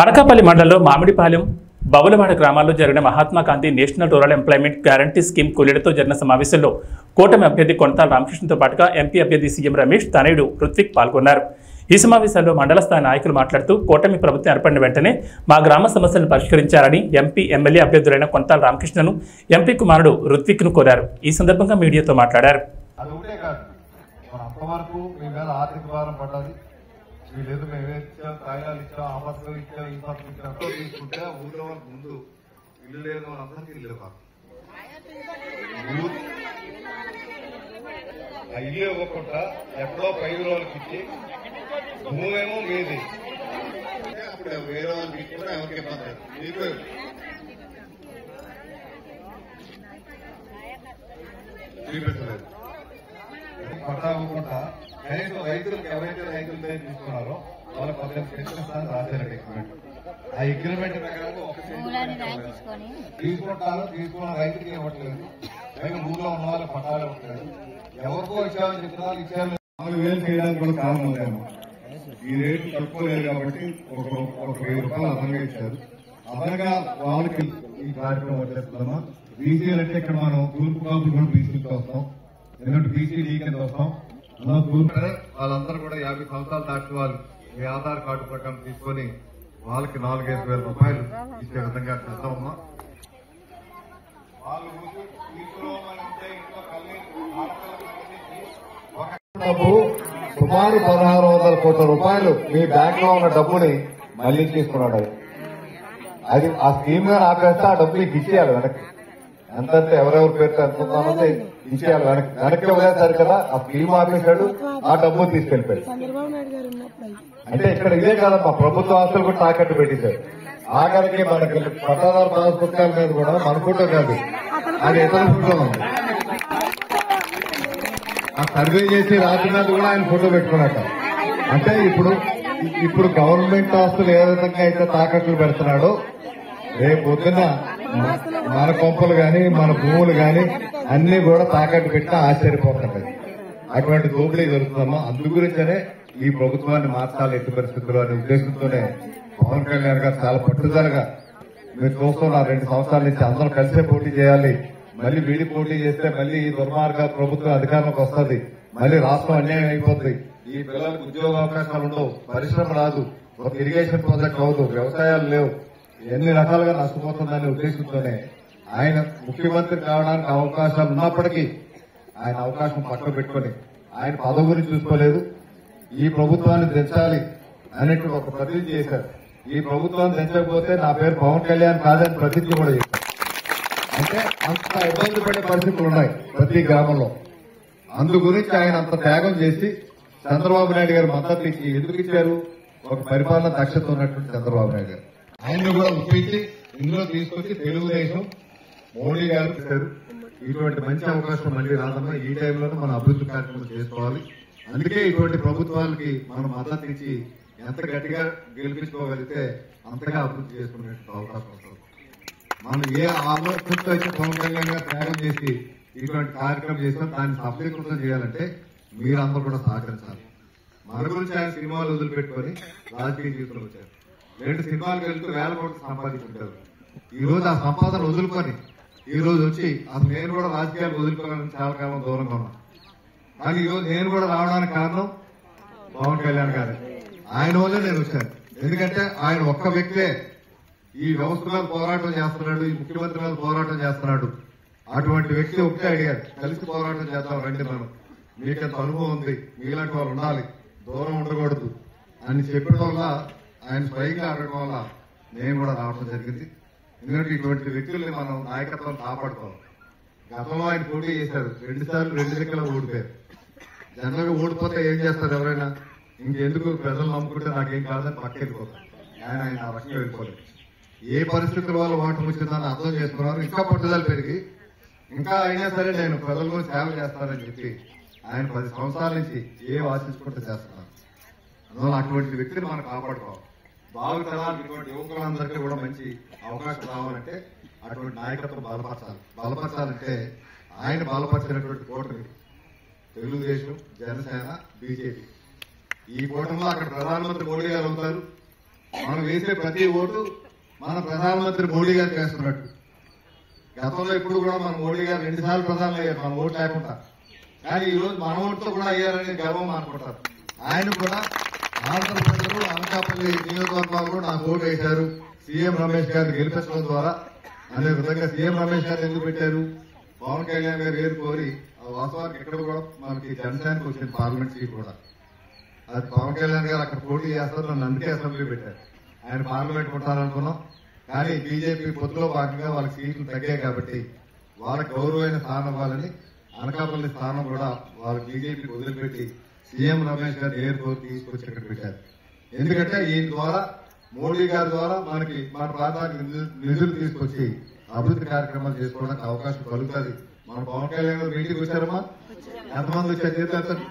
అనకాపల్లి మండలంలో మామిడిపాలెం బవులవాడ గ్రామాల్లో జరిగిన Mahatma Gandhi national rural employment guarantee scheme కూలీలతో జరిగిన సమావేశంలో కూటమి అభ్యర్థి కొనతాల రామకృష్ణతో పాటుగా ఎంపీ అభ్యర్థి సీఎం రమేష్ తనయుడు రుత్విక్ పాల్గొన్నారు. ఈ సమావేశాల్లో మండల స్థాయి నాయకులు మాట్లాడుతూ కూటమి ప్రభుత్వం ఏర్పడిన వెంటనే మా గ్రామ సమస్యలను పరిష్కరించాలని ఎంపీ ఎమ్మెల్యే అభ్యర్థులైన కొనతాల రామకృష్ణను ఎంపీ కుమారుడు రుత్విక్ను కోరారు. ఈ సందర్భంగా మీడియాతో మాట్లాడారు. వీళ్ళు మేమే ఇచ్చాం, కాయాలు ఇచ్చాం, ఆ పథకం ఇచ్చాం, ఈ పథకం ఇచ్చాం తీసుకుంటే ఊళ్ళో వాళ్ళకి ముందు ఇల్లు లేని వాళ్ళందరికీ ఇల్లు ఇవ్వాలి. ఆ ఇల్లు ఇవ్వకుండా ఎక్కడో 5 రోజులకి ఇచ్చి భూమేమో మీది అప్పుడు వేరే వాళ్ళకి తీసుకుంటే ఎవరికి ఇబ్బంది మీకు చూపించలేదు. పట్టా అవ్వకుండా కనీసం రైతులకు ఎవరైతే రైతుల దగ్గర తీసుకున్నారో వాళ్ళ 15 సెంట్లు స్థానం రాశారు అగ్రిమెంట్. ఆ అగ్రిమెంట్ ప్రకారం తీసుకున్న రైతుకి ఇవ్వట్లేదు, పైన ఊళ్ళో ఉన్న వాళ్ళకి పట్టాలు ఇవ్వట్లేదు. ఎవరికో ఇచ్చారని చెప్తున్నారు, ఇచ్చారు 4,000 చేయడానికి కూడా కారణం ఉందేమో. ఈ రేటు తక్కువ లేదు కాబట్టి ఒక 1000 రూపాయలు అదనంగా ఇచ్చారు. అదనంగా వాళ్ళకి ఈ కార్యక్రమం వచ్చేస్తుందమ్మా. బీసీలు అంటే ఇక్కడ మనం తూర్పు కాపులు కూడా బీసీలతో వస్తాం, ఎందుకంటే బీసీ కింద వస్తాం. వాళ్ళందరూ కూడా 50 సంవత్సరాలు దాటిన వాళ్ళు మీ ఆధార్ కార్డు ప్రకారం తీసుకొని వాళ్ళకి 4,000-5,000 రూపాయలు ఇచ్చే విధంగా చేద్దామమ్మా. డబ్బు సుమారు 1,600 కోట్ల రూపాయలు మీ బ్యాంక్ లో ఉన్న డబ్బుని మళ్లీ తీసుకున్నాడు. అది ఆ స్కీమ్ గా ఆపేస్తే ఆ డబ్బు నీకు ఇచ్చేయాలి వెనక్కి. ఎంతంటే ఎవరెవరి పేరుతో ఎంత ఉందో ఇచ్చేయాలి. వెనక్కి వదిలేశారు కదా, ఆ స్కీమ్ ఆపేశాడు, ఆ డబ్బు తీసుకెళ్లిపోయాడు. అంటే ఇక్కడ ఇదే కాదమ్మా, ప్రభుత్వ ఆస్తులు కూడా తాకట్టు పెట్టించారు. ఆఖరికి మనకి పట్టాదారు పాస్ పుస్తకాల మీద కూడా మన ఫోటో కాదు, అది ఇతర ఫోటో ఉంది. ఆ సర్వే చేసి రాత్రి మీద కూడా ఆయన ఫోటో పెట్టుకున్నట్ట. అంటే ఇప్పుడు గవర్నమెంట్ ఆస్తులు ఏ విధంగా అయితే తాకట్లు పెడుతున్నాడో రేపు పొద్దున్న మన కొంపలు గాని మన భూములు గాని అన్ని కూడా తాకట్టు పెట్టినా ఆశ్చర్యపోతుంటది. అటువంటి దోపిడీ జరుగుతుందమ్మా. అందు గురించనే ఈ ప్రభుత్వాన్ని మార్చాలి ఎట్టి పరిస్థితుల్లో అనే ఉద్దేశంతోనే పవన్ కళ్యాణ్ గారు చాలా పట్టుదలగా మీరు చూస్తున్న 2 సంవత్సరాల నుంచి అందరూ కలిసే పోటీ చేయాలి, మళ్ళీ వీడి పోటీ చేస్తే మళ్ళీ ఈ దుర్మార్గ ప్రభుత్వం అధికారంలోకి వస్తుంది, మళ్ళీ రాష్ట్రం అన్యాయం అయిపోతుంది, ఈ పిల్లలకు ఉద్యోగ అవకాశాలు ఉండవు, పరిశ్రమ రాదు, ఒక ఇరిగేషన్ ప్రాజెక్ట్ అవ్వదు, వ్యవసాయాలు లేవు, ఎన్ని రకాలుగా నష్టపోతుందనే ఉద్దేశంతోనే ఆయన ముఖ్యమంత్రి కావడానికి అవకాశాలు ఉన్నప్పటికీ ఆయన అవకాశం పక్కన పెట్టుకుని ఆయన పదవి గురించి చూసుకోలేదు, ఈ ప్రభుత్వాన్ని తెచ్చాలి అనేటువంటి ఒక ప్రతిజ్ఞ చేశారు. ఈ ప్రభుత్వాన్ని తెచ్చకపోతే నా పేరు పవన్ కళ్యాణ్ కాదని ప్రతిజ్ఞ కూడా చేశారు. అంటే అంత ఇబ్బంది పడే పరిస్థితులు ఉన్నాయి ప్రతి గ్రామంలో. అందు గురించి ఆయన అంత త్యాగం చేసి చంద్రబాబు నాయుడు గారు మద్దతు ఇచ్చి ఎందుకు ఇచ్చారు? ఒక పరిపాలన దక్షత ఉన్నటువంటి చంద్రబాబు నాయుడు గారు ఆయన్ని కూడా ఒప్పించి ఇందులో తీసుకొచ్చి తెలుగుదేశం మోడీ గారు ఇచ్చారు. ఇటువంటి మంచి అవకాశం మళ్ళీ రాదమ్మా. ఈ టైంలోనే మనం అభివృద్ధి కార్యక్రమం చేసుకోవాలి. అందుకే ఇటువంటి ప్రభుత్వాలకి మనం మద్దతు ఇచ్చి ఎంత గట్టిగా గెలిపించుకోగలిగితే అంతగా అభివృద్ధి చేసుకునే అవకాశం వస్తుంది. మనం ఏ ఆలోచనతో అయితే పవన్ కళ్యాణ్ గారు త్యాగం చేసి ఇటువంటి కార్యక్రమం చేస్తాం, దాన్ని సఫలీకృతం చేయాలంటే మీరందరూ కూడా సహకరించాలి. మన గురించి ఆయన సినిమాలు వదిలిపెట్టుకుని రాజకీయ జీవితంలో వచ్చారు. 2 సినిమాలకు వెళ్తూ 1000 కోట్లు సంపాదించుకుంటారు. ఈ రోజు ఆ సంపాదన వదులుకొని ఈ రోజు వచ్చి అసలు నేను కూడా రాజకీయాలు వదులుకోవాలని చాలా కాలం దూరంగా ఉన్నాను. కానీ ఈ రోజు నేను కూడా రావడానికి కారణం పవన్ కళ్యాణ్ గారు. ఆయన వల్లే నేను వచ్చాను. ఎందుకంటే ఆయన ఒక్క వ్యక్తే ఈ వ్యవస్థ మీద పోరాటం చేస్తున్నాడు, ఈ ముఖ్యమంత్రి మీద పోరాటం చేస్తున్నాడు. అటువంటి వ్యక్తి ఒకటే అడిగారు, కలిసి పోరాటం చేద్దాం రండి, మనం మీకెంత అనుభవం ఉంది, మీలాంటి వాళ్ళు ఉండాలి, దూరం ఉండకూడదు అని చెప్పడం వల్ల ఆయన స్వయంగా అడగడం వల్ల నేను కూడా రావడం జరిగింది. ఎందుకంటే ఇటువంటి వ్యక్తుల్ని మనం నాయకత్వం కాపాడుకోవాలి. గతంలో ఆయన పోటీ చేశారు, 2 సార్లు 2 దిక్కులా ఓడిపోయారు. జనరల్గా ఓడిపోతే ఏం చేస్తారు ఎవరైనా, ఇంకెందుకు ప్రజలు నమ్ముకుంటే నాకేం కాదని పక్కెళ్ళిపోతారు. ఆయన ఆ రకంగా వెళ్ళిపోలేదు. ఏ పరిస్థితుల వల్ల ఓటమి వచ్చిందని అర్థం చేసుకున్నారు. ఇంకా పట్టుదల పెరిగి ఇంకా అయినా సరే నేను ప్రజల గురించి సేవ చేస్తానని చెప్పి ఆయన 10 సంవత్సరాల నుంచి ఏం ఆశించుకుంటూ చేస్తున్నారు. అందువల్ల అటువంటి వ్యక్తిని మనం కాపాడుకోవాలి. భావితరాలు ఇటువంటి యువకులందరికీ కూడా మంచి అవకాశం రావాలంటే అటువంటి నాయకత్వం బలపరచాలంటే ఆయన బలపరిచినటువంటి కూటమి తెలుగుదేశం, జనసేన, బీజేపీ. ఈ కూటమిలో అక్కడ ప్రధానమంత్రి మోడీ గారు అవుతారు, మనం వేసే ప్రతి ఓటు మన ప్రధానమంత్రి మోడీ గారికి వేస్తున్నట్టు. గతంలో ఇప్పుడు కూడా మన మోడీ గారు 2 సార్లు ప్రధాని అయ్యారు మన ఓటు లేకుండా. కానీ ఈ రోజు మన ఓటుతో కూడా అయ్యారనే గర్వం అనుకుంటారు. ఆయన కూడా ఆంధ్ర ప్రజలు అనకాపల్లి నియోజకవర్గాలు నాకు ఓటు వేశారు, సీఎం రమేష్ గారిని గెలిపించడం ద్వారా అనే విధంగా సీఎం రమేష్ గారిని ఎందుకు పెట్టారు, పవన్ కళ్యాణ్ గారు ఏరు కోరి వాస్తవానికి ఇక్కడ కూడా మనకి జనసేనకి వచ్చింది పార్లమెంట్ సీట్ కూడా. అది పవన్ కళ్యాణ్ గారు అక్కడ పోటీ చేస్తారు, నన్ను అందుకే అసెంబ్లీ పెట్టారు. ఆయన పార్లమెంట్ కొట్టాలనుకున్నాం, కానీ బీజేపీ పొత్తులో భాగంగా వాళ్ళకి సీట్లు తగ్గాయి కాబట్టి వాళ్ళకి గౌరవమైన స్థానం ఇవ్వాలని అనకాపల్లి స్థానం కూడా వాళ్ళకి బీజేపీకి వదిలిపెట్టి సీఎం రమేష్ గారు ఏరు కోరి తీసుకొచ్చి ఇక్కడ పెట్టారు. ఎందుకంటే ఈయన ద్వారా మోడీ గారి ద్వారా మనకి మన ప్రాంతానికి నిధులు తీసుకొచ్చి అభివృద్ధి కార్యక్రమాలు చేసుకోవడానికి అవకాశం కలుగుతుంది. మన పవన్ కళ్యాణ్ గారు మీటింగ్ వచ్చారమ్మా, ఎంతమంది వచ్చారు చేతులు